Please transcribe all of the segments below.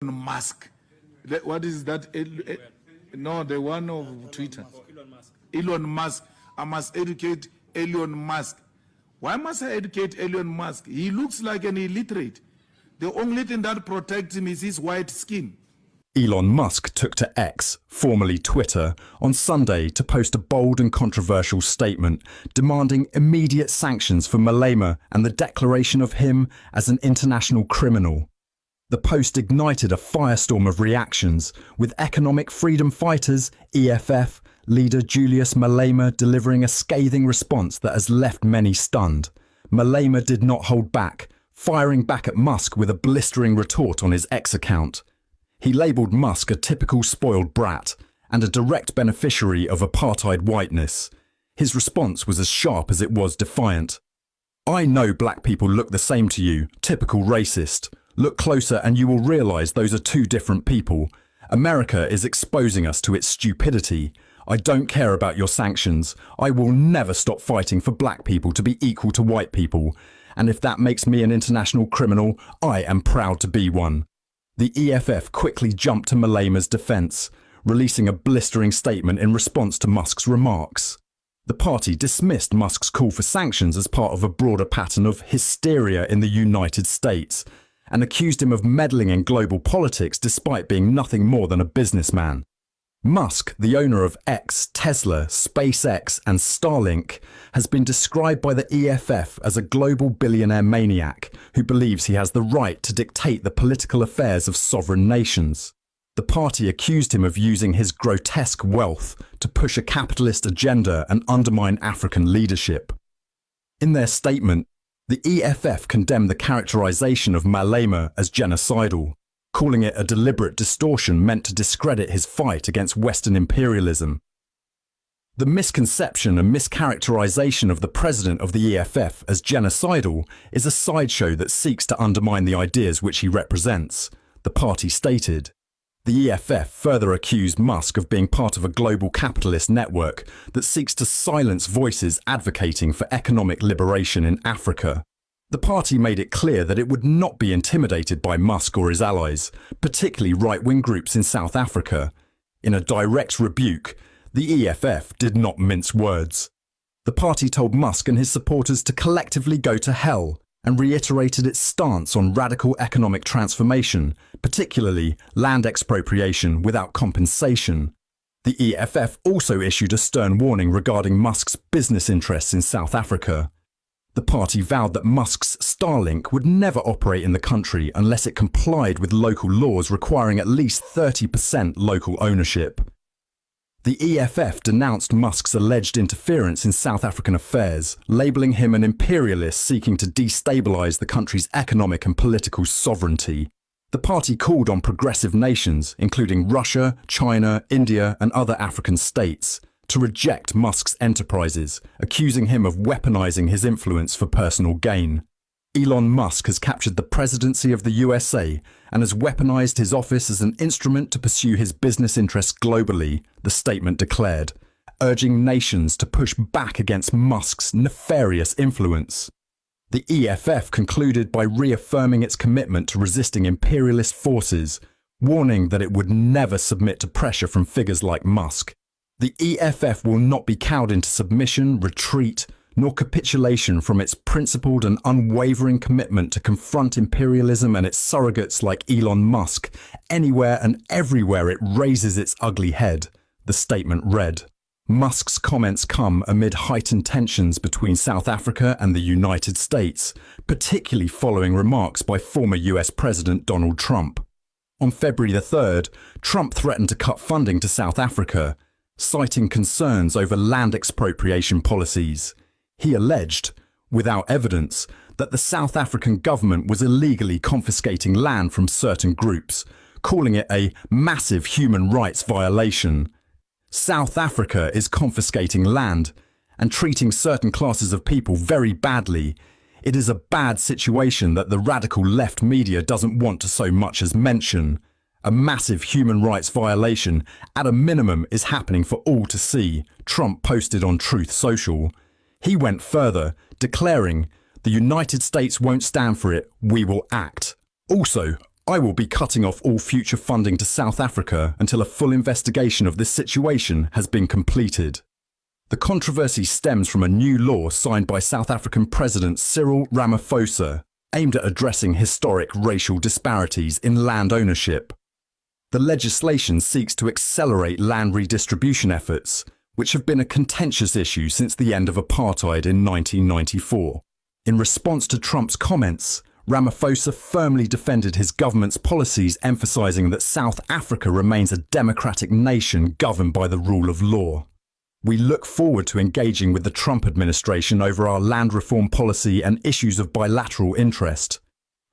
Musk. What is that? No, the one of Twitter. Elon Musk. Elon Musk. I must educate Elon Musk. Why must I educate Elon Musk? He looks like an illiterate. The only thing that protects him is his white skin. Elon Musk took to X, formerly Twitter, on Sunday to post a bold and controversial statement demanding immediate sanctions for Malema and the declaration of him as an international criminal. The post ignited a firestorm of reactions, with economic freedom fighters, EFF, leader Julius Malema delivering a scathing response that has left many stunned. Malema did not hold back, firing back at Musk with a blistering retort on his X account. He labelled Musk a typical spoiled brat and a direct beneficiary of apartheid whiteness. His response was as sharp as it was defiant. "I know black people look the same to you, typical racist. Look closer and you will realise those are two different people. America is exposing us to its stupidity. I don't care about your sanctions. I will never stop fighting for black people to be equal to white people. And if that makes me an international criminal, I am proud to be one." The EFF quickly jumped to Malema's defence, releasing a blistering statement in response to Musk's remarks. The party dismissed Musk's call for sanctions as part of a broader pattern of hysteria in the United States, and accused him of meddling in global politics despite being nothing more than a businessman. Musk, the owner of X, Tesla, SpaceX and Starlink, has been described by the EFF as a global billionaire maniac who believes he has the right to dictate the political affairs of sovereign nations. The party accused him of using his grotesque wealth to push a capitalist agenda and undermine African leadership. In their statement, the EFF condemned the characterization of Malema as genocidal, calling it a deliberate distortion meant to discredit his fight against Western imperialism. The misconception and mischaracterization of the president of the EFF as genocidal is a sideshow that seeks to undermine the ideas which he represents, the party stated. The EFF further accused Musk of being part of a global capitalist network that seeks to silence voices advocating for economic liberation in Africa. The party made it clear that it would not be intimidated by Musk or his allies, particularly right-wing groups in South Africa. In a direct rebuke, the EFF did not mince words. The party told Musk and his supporters to collectively go to hell and reiterated its stance on radical economic transformation, particularly land expropriation without compensation. The EFF also issued a stern warning regarding Musk's business interests in South Africa. The party vowed that Musk's Starlink would never operate in the country unless it complied with local laws requiring at least 30% local ownership. The EFF denounced Musk's alleged interference in South African affairs, labelling him an imperialist seeking to destabilise the country's economic and political sovereignty. The party called on progressive nations, including Russia, China, India and other African states, to reject Musk's enterprises, accusing him of weaponizing his influence for personal gain. Elon Musk has captured the presidency of the USA and has weaponized his office as an instrument to pursue his business interests globally, the statement declared, urging nations to push back against Musk's nefarious influence. The EFF concluded by reaffirming its commitment to resisting imperialist forces, warning that it would never submit to pressure from figures like Musk. The EFF will not be cowed into submission, retreat, nor capitulation from its principled and unwavering commitment to confront imperialism and its surrogates like Elon Musk anywhere and everywhere it raises its ugly head, the statement read. Musk's comments come amid heightened tensions between South Africa and the United States, particularly following remarks by former US President Donald Trump. On February the 3rd, Trump threatened to cut funding to South Africa, citing concerns over land expropriation policies. He alleged, without evidence, that the South African government was illegally confiscating land from certain groups, calling it a massive human rights violation. South Africa is confiscating land and treating certain classes of people very badly. It is a bad situation that the radical left media doesn't want to so much as mention. A massive human rights violation, at a minimum, is happening for all to see, Trump posted on Truth Social. He went further, declaring, "The United States won't stand for it, we will act." Also, I will be cutting off all future funding to South Africa until a full investigation of this situation has been completed. The controversy stems from a new law signed by South African President Cyril Ramaphosa, aimed at addressing historic racial disparities in land ownership. The legislation seeks to accelerate land redistribution efforts, which have been a contentious issue since the end of apartheid in 1994. In response to Trump's comments, Ramaphosa firmly defended his government's policies, emphasizing that South Africa remains a democratic nation governed by the rule of law. We look forward to engaging with the Trump administration over our land reform policy and issues of bilateral interest.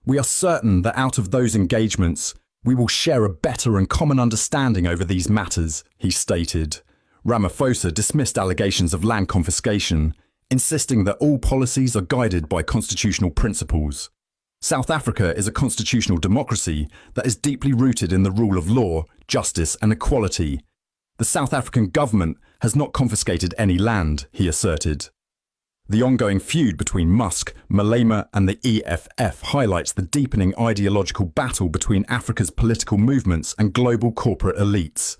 We are certain that out of those engagements, we will share a better and common understanding over these matters, he stated. Ramaphosa dismissed allegations of land confiscation, insisting that all policies are guided by constitutional principles. South Africa is a constitutional democracy that is deeply rooted in the rule of law, justice and equality. The South African government has not confiscated any land, he asserted. The ongoing feud between Musk, Malema and the EFF highlights the deepening ideological battle between Africa's political movements and global corporate elites.